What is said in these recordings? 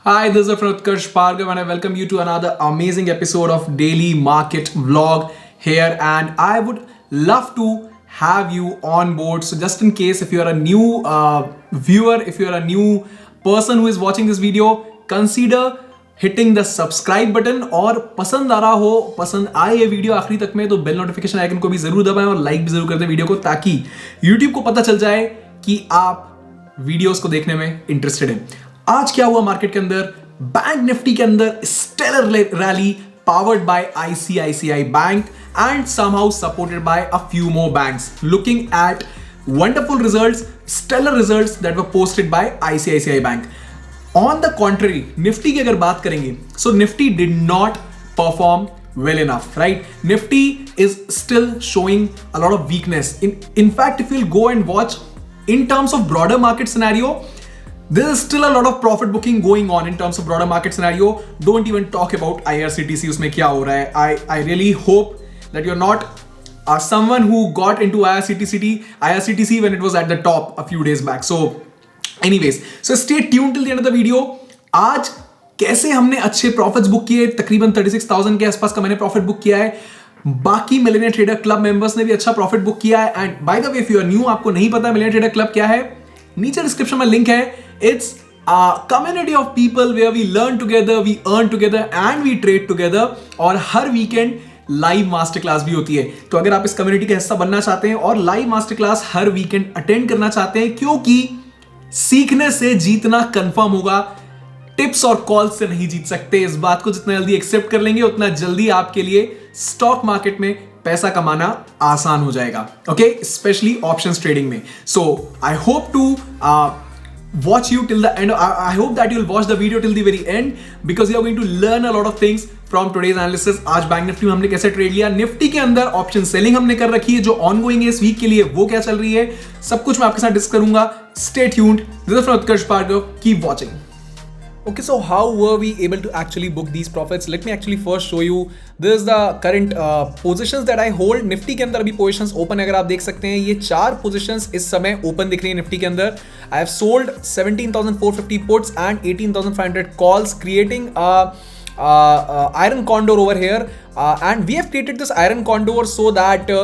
Hi, this is Utkarsh Bhargav and I welcome you to another amazing episode of Daily Market Vlog here, and I would love to have you on board. So just in case if you are a new viewer, if you are a new person who is watching this video, consider hitting the subscribe button और पसंद आ रहा हो, पसंद आए ये video आखिरी तक में तो बेल नोटिफिकेशन आइकन को भी जरूर दबाएं और लाइक भी जरूर कर दें वीडियो को, ताकि YouTube को पता चल जाए कि आप वीडियोस को देखने में इंटरेस्टेड हैं। आज क्या हुआ मार्केट के अंदर? बैंक निफ्टी के अंदर stellar rally powered by ICICI bank and somehow supported by a few more banks, looking at wonderful results, stellar results that were posted by ICICI bank. On the contrary, Nifty की अगर बात करेंगे, so Nifty did not perform well enough, right? Nifty is still showing a lot of weakness. In fact, if you'll go and watch in terms of broader market scenario, there is still a lot of profit booking going on in terms of broader market scenario. Don't even talk about IRCTC, उसमें क्या हो रहा है. I really hope that you're not someone who got into IRCTC when it was at the top a few days back. So anyways, so stay tuned till the end of the video. आज कैसे हमने अच्छे profits book किए, तकरीबन 36,000 के आसपास का मैंने प्रॉफिट बुक किया है। बाकी मिलियनेयर ट्रेडर क्लब मेंबर्स ने भी अच्छा प्रॉफिट बुक किया है। And by the way, if you are new, आपको नहीं पता मिलियनेयर ट्रेडर क्लब क्या है, नीचे डिस्क्रिप्शन में लिंक है। It's a community of people where we learn together, we earn together and we trade together, और हर वीकेंड लाइव मास्टर क्लास भी होती है। तो अगर आप इस कम्युनिटी का हिस्सा बनना चाहते हैं और लाइव मास्टर क्लास हर वीकेंड अटेंड करना चाहते हैं, क्योंकि सीखने से जीतना कंफर्म होगा, टिप्स और कॉल्स से नहीं जीत सकते। इस बात को जितना जल्दी एक्सेप्ट कर लेंगे, उतना जल्दी आपके लिए स्टॉक मार्केट में पैसा कमाना आसान हो जाएगा। ओके, स्पेशली ऑप्शंस ट्रेडिंग में। So I hope to watch you till the end. I hope that you'll watch the video till the very end, because you are going to learn a lot of things from today's analysis. आज bank Nifty में हमने कैसे trade लिया, Nifty के अंदर option selling हमने कर रखी है जो ऑनगोइंग है इस वीक के लिए, वो क्या चल रही है, सब कुछ मैं आपके साथ डिस्कस करूंगा। Stay tuned. This is Utkarsh Bhargav. Keep watching. Okay, so how were we able to actually book these profits? Let me actually first show you. This is the current positions that I hold. Nifty के अंदर अभी positions open है, अगर आप देख सकते हैं ये 4 positions इस समय open दिख रही है निफ्टी के अंदर। I have sold 17,450 puts and 18,500 calls, creating iron condor over here, and we have created this iron condor so that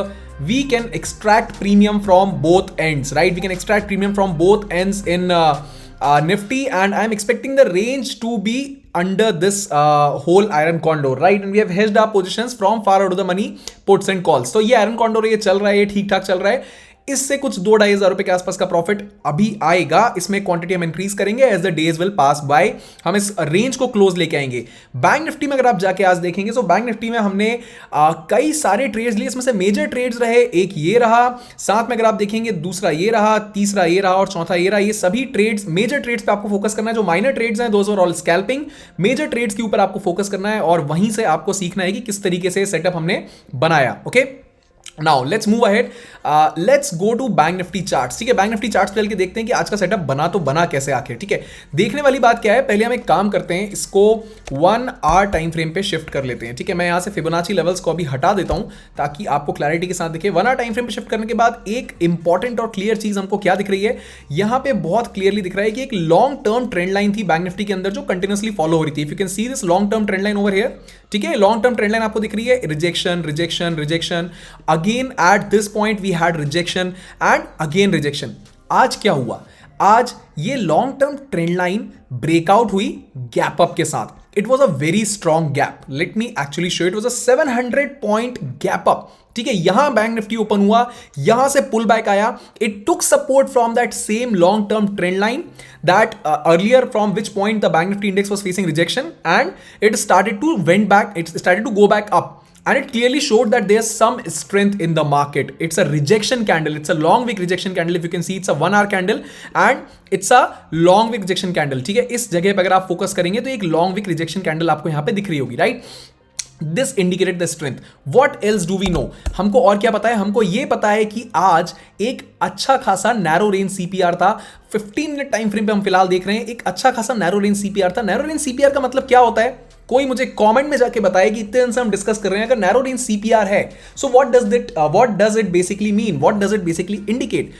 we can extract premium from both ends, right? We can extract premium from both ends in Nifty, and I'm expecting the range to be under this whole iron condor, right? And we have hedged our positions from far out of the money puts and calls. तो ये iron condor ये चल रहा है, ये ठीक ठाक चल रहा है। इससे कुछ 2-2.5 हज़ार रुपए के आसपास का प्रॉफिट अभी आएगा। इसमें क्वांटिटी हम इंक्रीज करेंगे as the days will pass by, हम इस रेंज को क्लोज लेके आएंगे। बैंक निफ्टी में अगर आप जाके आज देखेंगे, तो बैंक निफ्टी में हमने कई सारे ट्रेड्स लिए। इसमें से मेजर ट्रेड्स रहे, एक ये रहा, साथ में अगर आप देखेंगे दूसरा ये रहा, तीसरा ये रहा और चौथा ये रहा। ये सभी ट्रेड्स, मेजर ट्रेड्स पे आपको फोकस करना है। जो माइनर ट्रेड्स हैं, those are all scalping. Major trades के ऊपर आपको फोकस करना है और वहीं से आपको सीखना है कि किस तरीके से सेटअप हमने बनाया। Okay, Now let's move ahead. Let's go to bank Nifty charts. ठीक है, बैंक निफ्टी चार्ट्स पे चल के देखते हैं कि आज का सेटअप बना तो बना कैसे आखिर। ठीक है, देखने वाली बात क्या है, पहले हम एक काम करते हैं, इसको 1 आवर टाइम फ्रेम पे शिफ्ट कर लेते हैं। ठीक है, मैं यहां से फिबोनाची लेवल्स को अभी हटा देता हूं ताकि आपको क्लैरिटी के साथ दिखे। 1 आवर टाइम फ्रेम पे शिफ्ट करने के बाद एक इंपॉर्टेंट और क्लियर चीज हमको क्या दिख रही है, यहां पे बहुत क्लियरली दिख रहा है कि एक लॉन्ग टर्म ट्रेंड लाइन थी बैंक निफ्टी के अंदर जो कंटिन्यूअसली फॉलो हो रही थी। If you can see this long term trend line over here, ठीक है, लॉन्ग टर्म ट्रेंड लाइन आपको दिख रही है, rejection rejection rejection, again at this point we had rejection and again rejection. आज क्या हुआ, आज ये long term trend line breakout हुई गैप अप के साथ। It was a very strong gap, let me actually show. It was a 700 point gap up. ठीक है, यहां बैंक निफ्टी ओपन हुआ, यहां से पुल बैक आया। It took support from that same long term trend line that earlier from which point the bank nifty index was facing rejection, and it started to went back, it started to go back up, and it clearly showed that there's some strength in the market. It's a rejection candle, it's a long wick rejection candle. If you can see, it's a 1 hour candle and it's a long wick rejection candle. ठीक है, इस जगह पे अगर आप focus करेंगे तो एक long wick rejection candle आपको यहां पे दिख रही होगी, right? This indicated the strength. What else do we know? हमको और क्या पता है, हमको ये पता है कि आज एक अच्छा खासा नैरो रेंज सीपीआर था। 15 मिनट टाइम फ्रेम पे हम फिलहाल देख रहे हैं, एक अच्छा खासा नैरो रेंज सीपीआर था। नैरो रेंज सीपीआर का मतलब क्या होता है, कोई मुझे कमेंट में जाके बताए कि इतने दिन से हम डिस्कस कर रहे हैं, अगर नैरो रेंज सीपीआर है, so what does it basically mean, what does it basically indicate?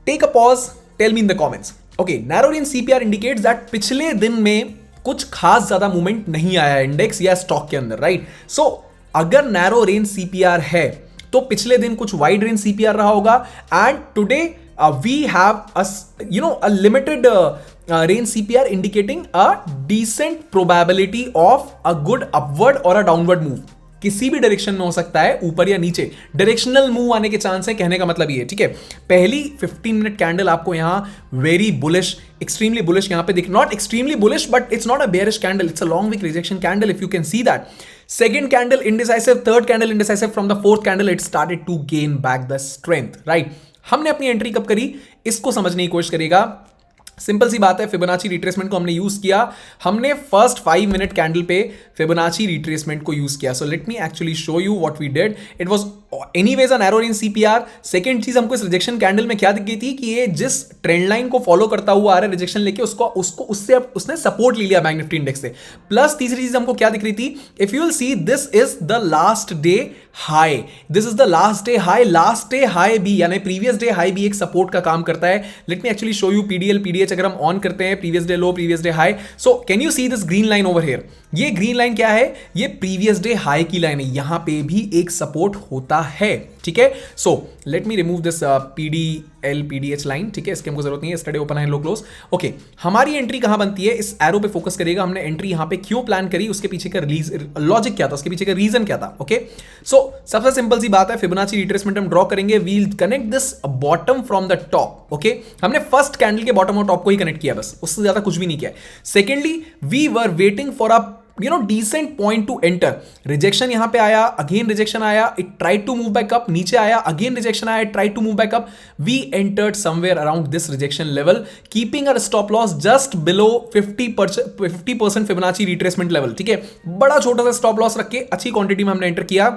Take a pause, tell me in the comments. Okay, narrow range CPR indicates that पिछले दिन में कुछ खास ज्यादा मूवमेंट नहीं आया इंडेक्स या स्टॉक के अंदर, राइट? सो अगर नैरो रेंज सीपीआर है तो पिछले दिन कुछ वाइड रेंज सीपीआर रहा होगा, and today we have a limited range CPR indicating a decent probability of a good upward or a downward move. किसी भी डायरेक्शन में हो सकता है, ऊपर या नीचे, डायरेक्शनल मूव आने के चांस है, कहने का मतलब ये है, ठीक है? पहली 15 मिनट कैंडल आपको यहां वेरी बुलिश, एक्सट्रीमली बुलिश यहां पे दिख, not extremely bullish but it's not a bearish candle, it's a long wick rejection candle if you can see that. Second candle indecisive, third candle indecisive, from the fourth candle it started to gain back the strength, right? हमने अपनी entry कब करी, इसको समझने की कोशिश करेगा. Simple सी बात है, फिबोनाची रिट्रेसमेंट को हमने यूज किया, हमने फर्स्ट 5 मिनट कैंडल पे फिबोनाची रिट्रेसमेंट को यूज किया. So let me actually show you what we did. It was anyways a narrow range CPR. Second चीज हमको इस रिजेक्शन कैंडल में क्या दिख गई थी कि ये जिस ट्रेंड लाइन को फॉलो करता हुआ आ रहा है रिजेक्शन लेके, उससे उसने सपोर्ट ले लिया बैंक निफ्टी इंडेक्स से. प्लस तीसरी चीज हमको क्या दिख रही थी, if you will see this is the last day high, this is the last day high. Last day high भी यानी प्रीवियस डे हाई भी एक सपोर्ट का काम करता है. Let me actually show you PDL PDH. अगर हम ऑन करते हैं previous day low, previous day high, so can you see this green line over here? ये ग्रीन लाइन क्या है? ये प्रीवियस डे हाई की लाइन है, यहां पे भी एक सपोर्ट होता है, ठीक है? So let me remove this PDL PDH line, ठीक है? इसकी हमको जरूरत नहीं है, स्टडी ओपन है, लो क्लोज. ओके, हमारी एंट्री कहां बनती है, इस एरो पे फोकस करेगा. हमने एंट्री यहां पे क्यों प्लान करी, उसके पीछे का लॉजिक क्या था, उसके पीछे का रीजन क्या था? ओके, सो सबसे सिंपल सी बात है, फिबोनाची रिट्रेसमेंट हम ड्रॉ करेंगे. We'll connect this bottom from the top. Okay, हमने फर्स्ट कैंडल के बॉटम और टॉप को ही कनेक्ट किया, बस, उससे ज्यादा कुछ भी नहीं किया. Secondly, we were waiting for a decent point to enter. Rejection यहां पे आया, अगेन रिजेक्शन आया, it tried to move back up, नीचे आया, अगेन रिजेक्शन आया, tried to move back up. We entered somewhere around this rejection level, keeping our stop loss just below 50% Fibonacci retracement level, ठीक है? बड़ा छोटा सा stop loss रख के अच्छी क्वांटिटी में हमने एंटर किया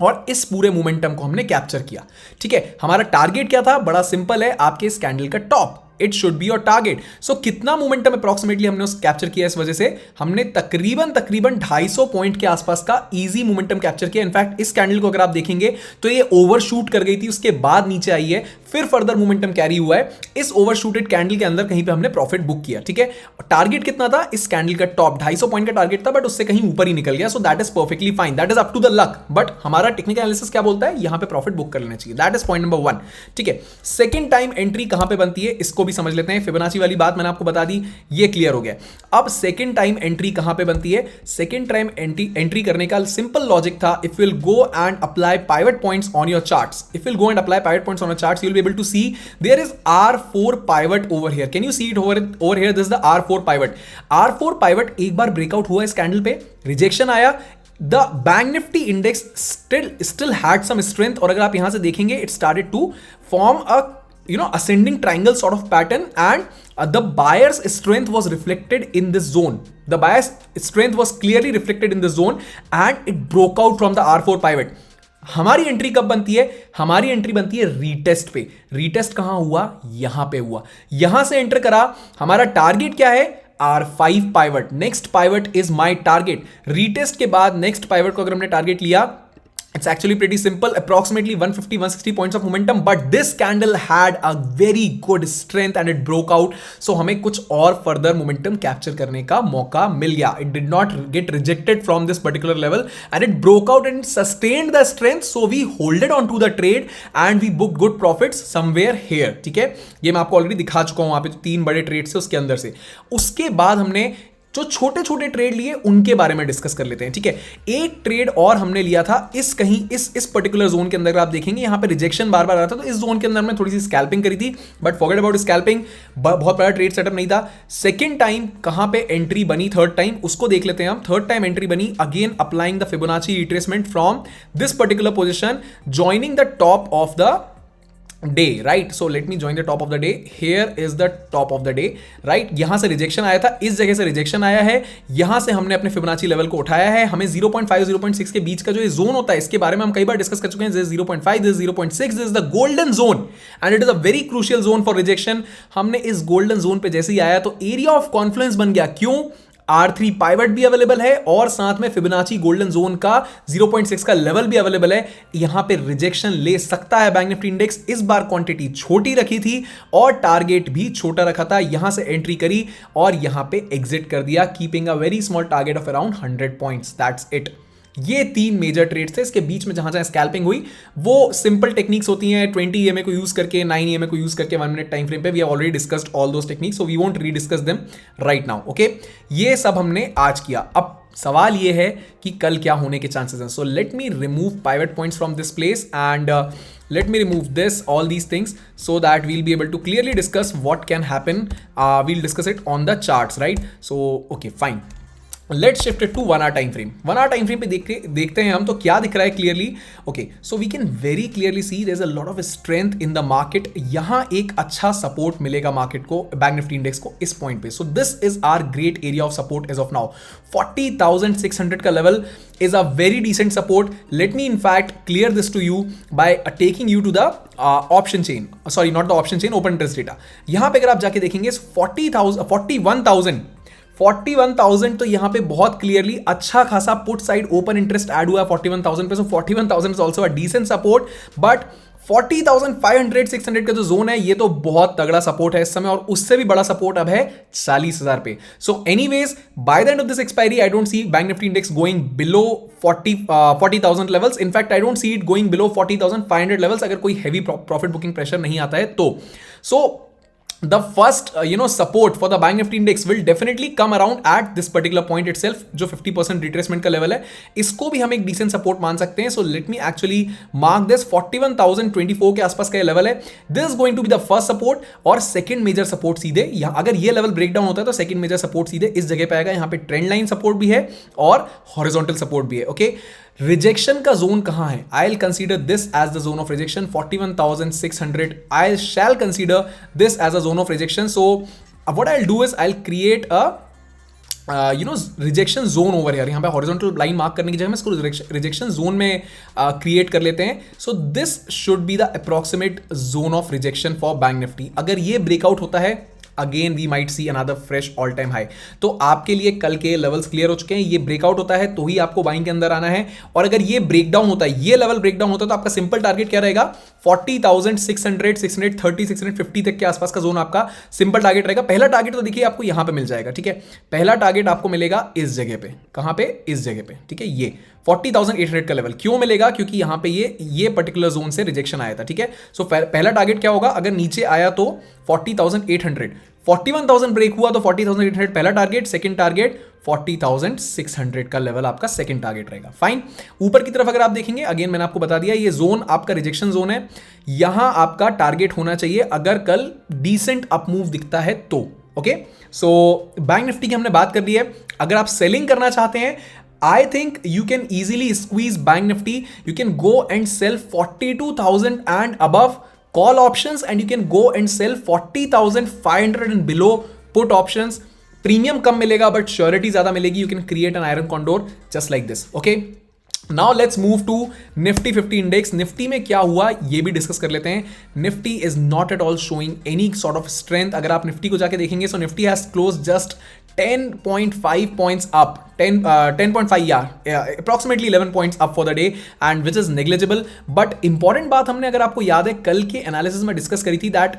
और इस पूरे मोमेंटम को हमने कैप्चर किया, ठीक है? हमारा टारगेट क्या था? बड़ा सिंपल है, आपके इस कैंडल का top, it should be your target. So कितना मोमेंटम अप्रॉक्सिमेटली हमने उस कैप्चर किया, इस वजह से हमने तकरीबन 250 पॉइंट के आसपास का इजी मोमेंटम कैप्चर किया. इनफैक्ट इस कैंडल को अगर आप देखेंगे तो ये ओवरशूट कर गई थी, उसके बाद नीचे आई है, फिर फर्दर मोमेंटम कैरी हुआ है. इस ओवरशूटेड कैंडल के अंदर कहीं पे हमने प्रॉफिट बुक किया, ठीक है? टारगेट कितना था इस कैंडल का? टॉप 250 पॉइंट का टारगेट था, बट उससे कहीं ऊपर ही निकल गया. So that is perfectly fine, that is up to the luck. But हमारा टेक्निकल एनालिसिस क्या बोलता है, यहां पे प्रॉफिट बुक कर लेना चाहिए. दैट इज पॉइंट नंबर 1, ठीक है? सेकंड टाइम एंट्री कहां पे बनती है, इसको भी समझ लेते हैं. फिबोनाची वाली बात मैंने आपको बता दी, ये क्लियर हो गया. अब सेकंड टाइम एंट्री कहां पे बनती है? सेकंड टाइम एंट्री करने का सिंपल लॉजिक था, if you will go and apply pivot points on your charts, if you will go and apply pivot points on your charts, you will be able to see there is R4 pivot over here. Can you see it over here? This is the R4 pivot. R4 pivot एक बार breakout हुआ इस candle पे, rejection आया, the bank nifty index still had some strength, और अगर आप यहां से देखेंगे it started to form a ascending triangle sort of pattern, and the buyer's strength was reflected in this zone. The buyer's strength was clearly reflected in the zone and it broke out from the R4 pivot. हमारी entry कब बनती है? हमारी entry बनती है retest पे. Retest कहां हुआ? यहां पे हुआ. यहां से एंटर करा, हमारा टारगेट क्या है? R5 pivot. Next pivot is my target. Retest के बाद नेक्स्ट पाइवट को अगर हमने टारगेट लिया, it's actually pretty simple, approximately 150-160 points of momentum, but this candle had a very good strength and it broke out. So हमें कुछ और further momentum capture करने का मौका मिल गया. It did not get rejected from this particular level and it broke out and sustained the strength. So we holded on to the trade and we booked good profits somewhere here. ठीक है, ये मैं आपको already दिखा चुका हूं वहां पे, 3 बड़े ट्रेड से उसके अंदर से. उसके बाद हमने जो छोटे छोटे ट्रेड लिए उनके बारे में डिस्कस कर लेते हैं, ठीक है? एक ट्रेड और हमने लिया था इस पर्टिकुलर जोन के अंदर. आप देखेंगे यहां पे रिजेक्शन बार बार आ रहा था, तो इस जोन के अंदर हमने थोड़ी सी स्कैल्पिंग करी थी, बट फॉरगेट अबाउट स्कैल्पिंग, बहुत बड़ा ट्रेड सेटअप नहीं था. सेकंड टाइम कहां पे एंट्री बनी, थर्ड टाइम, उसको देख लेते हैं हम. थर्ड टाइम एंट्री बनी again applying the Fibonacci retracement from this particular position, joining the top of the day, right? So let me join the top of the day. Here is the top of the day, right? यहां से rejection आया था, इस जगह से rejection आया है, यहां से हमने अपने फिबोनाची लेवल को उठाया है. हमें 0.5 0.6 के बीच का जो ये जोन होता है, इसके बारे में हम कई बार डिस्कस कर चुके हैं. This 0.5, this 0.6, this is the golden zone and it is a very crucial zone for rejection. हमने इस गोल्डन जोन पे जैसे ही आया तो एरिया ऑफ कॉन्फ्लुएंस बन गया. क्यों? R3 पाइवट भी अवेलेबल है और साथ में फिबोनाची गोल्डन जोन का 0.6 का लेवल भी अवेलेबल है। यहां पे रिजेक्शन ले सकता है बैंक निफ्टी इंडेक्स। इस बार क्वांटिटी छोटी रखी थी और टारगेट भी छोटा रखा था। यहां से एंट्री करी और यहां पे एग्जिट कर दिया, keeping a very small target of around 100 points. That's it. ये 3 मेजर ट्रेड्स थे। इसके बीच में जहां जहां स्कैल्पिंग हुई वो सिंपल टेक्निक्स होती हैं, 20 EMA को यूज करके, 9 EMA को यूज करके 1 मिनट टाइम फ्रेम पे। We have already discussed all those techniques, so we won't rediscuss them right now. Okay, ये सब हमने आज किया। अब सवाल ये है कि कल क्या होने के चांसेस हैं। सो let me remove pivot points from this place and let me remove this, all these things, so that we'll be able to clearly discuss what can happen. We'll discuss it on the charts, right? So okay, fine. Let's shift it to 1 hour time frame. 1 hour time frame पे देखते हैं हम तो क्या दिख रहा है clearly. Okay, so we can very clearly see there is a lot of strength in the market. यहां एक अच्छा सपोर्ट मिलेगा मार्केट को, बैंक निफ्टी इंडेक्स को इस पॉइंट पे। So this is our great area of support as of now. 40,600 का level is a very decent support. Let me in fact clear this to you by taking you to the option chain, sorry not the option chain, open interest data. यहां पे अगर आप जाके देखेंगे 41,000 तो यहां पे बहुत क्लियरली अच्छा खासा put side open interest add हुआ है 41,000 पे। So 41,000 is also a decent support, but 40,500 600 का जो जोन है ये तो बहुत तगड़ा सपोर्ट है इस समय, और उससे भी बड़ा सपोर्ट अब है 40,000 पे। So anyways by the end of this expiry I don't see bank Nifty index going below 40,000 levels. In fact I don't see it going below 40,500 levels अगर कोई हैवी प्रॉफिट बुकिंग प्रेशर नहीं आता है तो। सो the first support for the bank nifty index will definitely come around at this particular point itself, जो 50% retracement का level है, इसको भी हम एक decent support मान सकते हैं। So let me actually mark this 41,024 के आसपास का ये लेवल है। This is going to be the first support और second major support सीधे यहाँ, अगर ये लेवल ब्रेकडाउन होता है तो second major support सीधे इस जगह पे आएगा। यहाँ पे ट्रेंड लाइन सपोर्ट भी है और हॉरिजॉन्टल सपोर्ट भी है। ओके, रिजेक्शन का जोन कहां है? I will consider this as the zone of rejection 41,600। I shall consider this as a zone of rejection. So what I will do is I will create a rejection zone over here. यहाँ पे horizontal line mark करने की जगह मैं इसको rejection zone में create कर लेते हैं। So this should be the approximate zone of rejection for Bank Nifty. अगर ये ब्रेकआउट होता है again we might see another fresh all time high. तो आपके लिए कल के लेवल्स क्लियर हो चुके हैं। ये ब्रेकआउट होता है तो ही आपको बाइंग के अंदर आना है, और अगर ये ब्रेकडाउन होता है, ये लेवल ब्रेकडाउन होता है तो आपका सिंपल टारगेट क्या रहेगा? 40,600 630 650 तक के आसपास का जोन आपका सिंपल टारगेट रहेगा। पहला टारगेट तो देखिए आपको यहां पे मिल जाएगा, ठीक है। पहला टारगेट आपको मिलेगा इस जगह पे, कहां पे? इस जगह पे, ठीक है। ये 40,800 का लेवल क्यों मिलेगा? क्योंकि यहां पे ये पर्टिकुलर जोन से रिजेक्शन आया था, ठीक है। सो पहला टारगेट क्या होगा? अगर नीचे आया तो 40,800, 41,000 ब्रेक हुआ तो 40,800 पहला टारगेट, सेकंड टारगेट 40,600 का लेवल आपका सेकंड टारगेट रहेगा। फाइन। ऊपर की तरफ अगर आप देखेंगे, अगेन मैंने आपको बता दिया ये जोन आपका रिजेक्शन जोन है। यहां आपका टारगेट होना चाहिए अगर कल डिसेंट अप मूव दिखता है तो। ओके, सो बैंक निफ्टी की हमने बात कर ली है। अगर आप सेलिंग करना चाहते हैं, I think you can easily squeeze Bank Nifty. You can go and sell 42,000 and above call options, and you can go and sell 40,500 and below put options. Premium कम मिलेगा but surety ज्यादा मिलेगी. You can create an iron condor just like this. Okay. Now let's move to Nifty 50 index. Nifty में क्या हुआ ये भी discuss कर लेते हैं। Nifty is not at all showing any sort of strength. अगर आप निफ्टी को जाके देखेंगे, so Nifty has closed just 10.5 points up, 10.5 approximately 11 points up for the day, and which is negligible. But important बात हमने, अगर आपको याद है, कल के एनालिसिस में डिस्कस करी थी that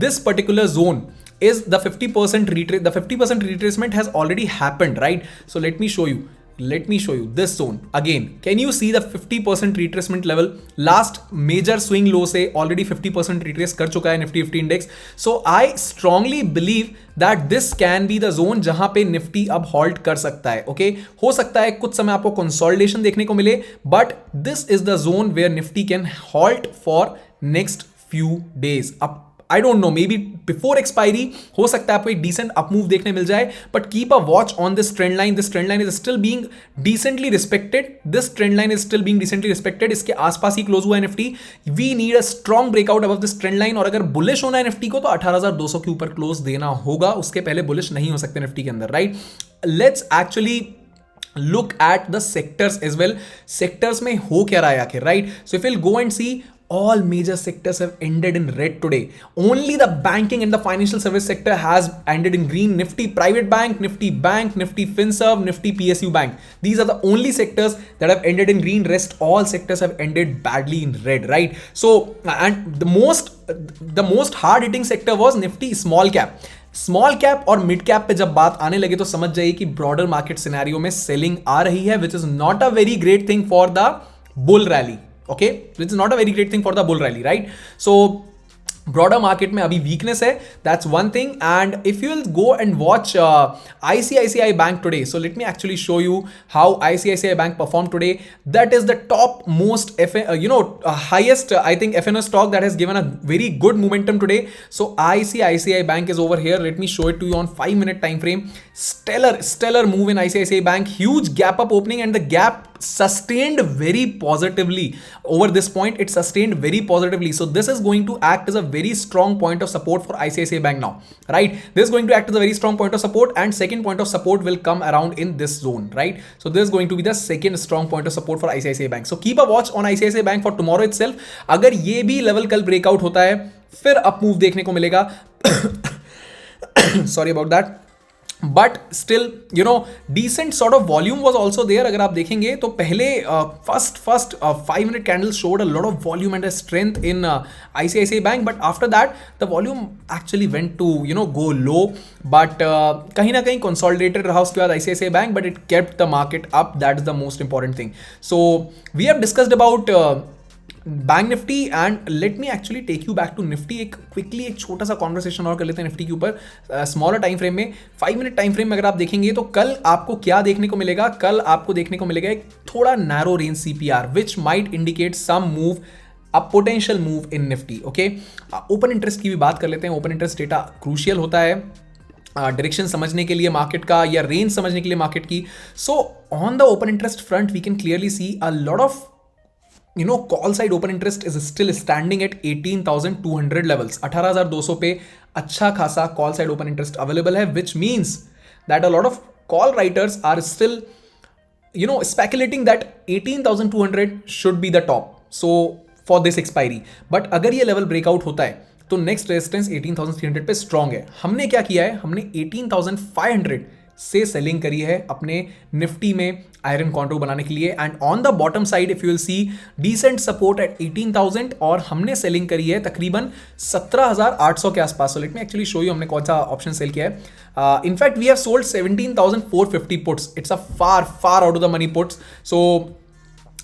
this particular zone is the 50% retrace. The 50% retracement has already happened, right? So let me show you this zone again. Can you see the 50% retracement level? Last major swing low से already 50% retrace कर चुका है Nifty 50 index. So I strongly believe that this can be the zone जहां पे Nifty अब halt कर सकता है. Okay, हो सकता है कुछ समय आपको consolidation देखने को मिले, but this is the zone where Nifty can halt for next few days. अब I don't know, maybe before expiry हो सकता है आपको एक decent up move देखने मिल जाए, but keep a watch on this trend line. This trend line is still being decently respected. This trend line is still being decently respected. इसके आसपास ही close हुआ है Nifty. We need a strong breakout above this trend line, और अगर bullish होना है Nifty को तो 18,200 के ऊपर क्लोज देना होगा. उसके पहले बुलिश नहीं हो सकते निफ्टी के अंदर, right? Let's actually look at the sectors as well. Sectors में हो क्या रहा है आखिर, right? So if we'll go and see, all major sectors have ended in red today. Only the banking and the financial service sector has ended in green. Nifty Private Bank, Nifty Bank, Nifty FinServ, Nifty PSU Bank. These are the only sectors that have ended in green. Rest all sectors have ended badly in red, right? So, and the most hard hitting sector was Nifty Small Cap. Small cap और mid cap पे जब बात आने लगे तो समझ जाइए कि ब्रॉडर मार्केट सिनेरियो में सेलिंग आ रही है, which is not a very great thing for the bull rally. Okay, which is not a very great thing for the bull rally, right? So broader market में अभी weakness है, that's one thing. And if you will go and watch ICICI Bank today, so let me actually show you how ICICI Bank performed today. That is the top most highest I think FNO stock that has given a very good momentum today. So ICICI Bank is over here. Let me show it to you on 5-minute time frame. Stellar move in ICICI Bank. Huge gap up opening, and the gap sustained very positively over this point. It sustained very positively. So this is going to act as a very strong point of support for ICICI Bank now, right? This is going to act as a very strong point of support, and second point of support will come around in this zone, right? So this is going to be the second strong point of support for ICICI Bank. So keep a watch on ICICI Bank for tomorrow itself. अगर ये भी level कल breakout होता है फिर up move देखने को मिलेगा. Sorry about that. But still decent sort of volume was also there. अगर आप देखेंगे तो पहले first 5-minute candle showed a lot of volume and a strength in ICICI Bank, but after that the volume actually went to go low, but कहीं ना कहीं consolidated रहा उसके बाद ICICI Bank, but it kept the market up. That is the most important thing. So we have discussed about Bank Nifty, and let me actually take you back to Nifty. एक छोटा सा conversation और कर लेते हैं निफ्टी के ऊपर स्मॉलर टाइम फ्रेम में. 5-minute टाइम फ्रेम में अगर आप देखेंगे तो कल आपको क्या देखने को मिलेगा? कल आपको देखने को मिलेगा एक थोड़ा narrow range CPR which might indicate some move, a potential move in Nifty. Okay, open interest की भी बात कर लेते हैं. ओपन इंटरेस्ट डेटा क्रूशियल होता है डायरेक्शन समझने के लिए मार्केट का, या रेंज समझने के लिए मार्केट की. So on the open interest front we can clearly see a lot of call side open interest is still standing at 18,200 levels. 18,200 पे अच्छा खासा call side open interest available है, which means that a lot of call writers are still speculating that 18,200 should be the top so for this expiry. but अगर ये level breakout होता है तो next resistance 18,300 पे strong है. हमने क्या किया है? हमने 18,500 से सेलिंग करी है अपने निफ्टी में आयरन कॉन्ट्रो बनाने के लिए, and on the bottom side if you will see decent support at 18,000, और हमने सेलिंग करी है तकरीबन 17,800 के आसपास. So let me actually show you हमने कौन सा ऑप्शन सेल किया है. In fact we have sold 17,450 puts. It's a far out of the money puts. So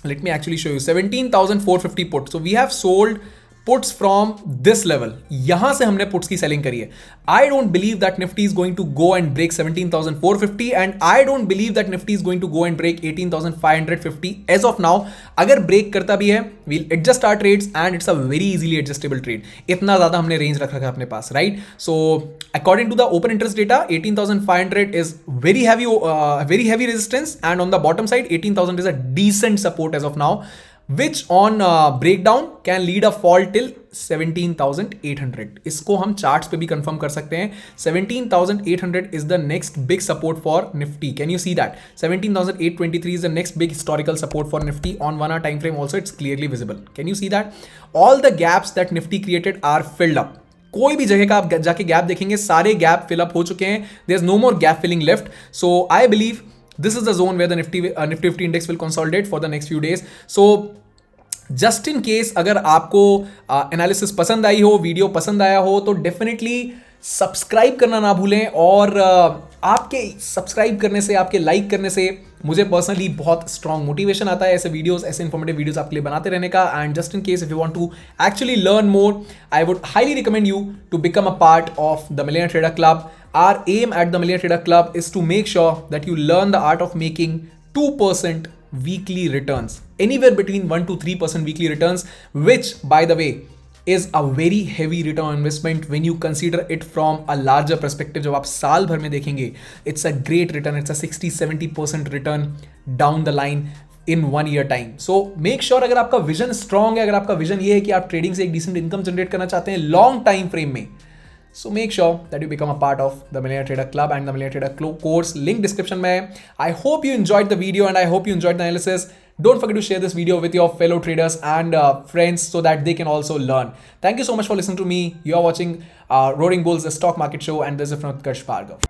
let me actually show you 17,450 puts. So we have sold puts from this level. यहां से हमने puts की selling करी है. I don't believe that Nifty is going to go and break 17,450, and I don't believe that Nifty is going to go and break 18,550 as of now. अगर break करता भी है will adjust our trades, and it's a very easily adjustable trade. इतना ज्यादा हमने range रखा है अपने पास, right? So according to the open interest data 18,500 is very heavy resistance, and on the bottom side 18,000 is a decent support as of now, which on breakdown can lead a fall till 17,800. इसको हम charts पे भी confirm कर सकते हैं. 17,800 is the next big support for Nifty. Can you see that? 17,823 is the next big historical support for Nifty on 1 hour time frame. Also, it's clearly visible. Can you see that? All the gaps that Nifty created are filled up. कोई भी जगह का आप जाके gap देखेंगे, सारे gap fill up हो चुके हैं. There's no more gap filling left. So I believe this is the zone where the Nifty 50 index will consolidate for the next few days. So just in case अगर आपको analysis पसंद आई हो, video पसंद आया हो, तो डेफिनेटली सब्सक्राइब करना ना भूलें. और आपके सब्सक्राइब करने से, आपके लाइक करने से मुझे पर्सनली बहुत स्ट्रॉन्ग मोटिवेशन आता है ऐसे वीडियोस, ऐसे इंफॉर्मेटिव वीडियोस आपके लिए बनाते रहने का. And just in case if you want to actually learn more, I would highly recommend you to become a part of the millionaire trader club. Our aim at the Millionaire Trader Club is to make sure that you learn the art of making 2% weekly returns, anywhere between 1 to 3% weekly returns, which by the way is a very heavy return on investment when you consider it from a larger perspective. जब आप साल भर में देखेंगे, it's a great return. It's a 60-70% return down the line in 1 year time. So make sure अगर आपका vision strong है, अगर आपका विजन ये है कि आप ट्रेडिंग से एक डिसेंट इनकम जनरेट करना चाहते हैं लॉन्ग टाइम फ्रेम में, so make sure that you become a part of the Millionaire Trader Club and the Millionaire Trader course. Link description में. I hope you enjoyed the video and I hope you enjoyed the analysis. Don't forget to share this video with your fellow traders and friends so that they can also learn. Thank you so much for listening to me. You are watching Roaring Bulls, the stock market show, and this is from Utkarsh Bhargav.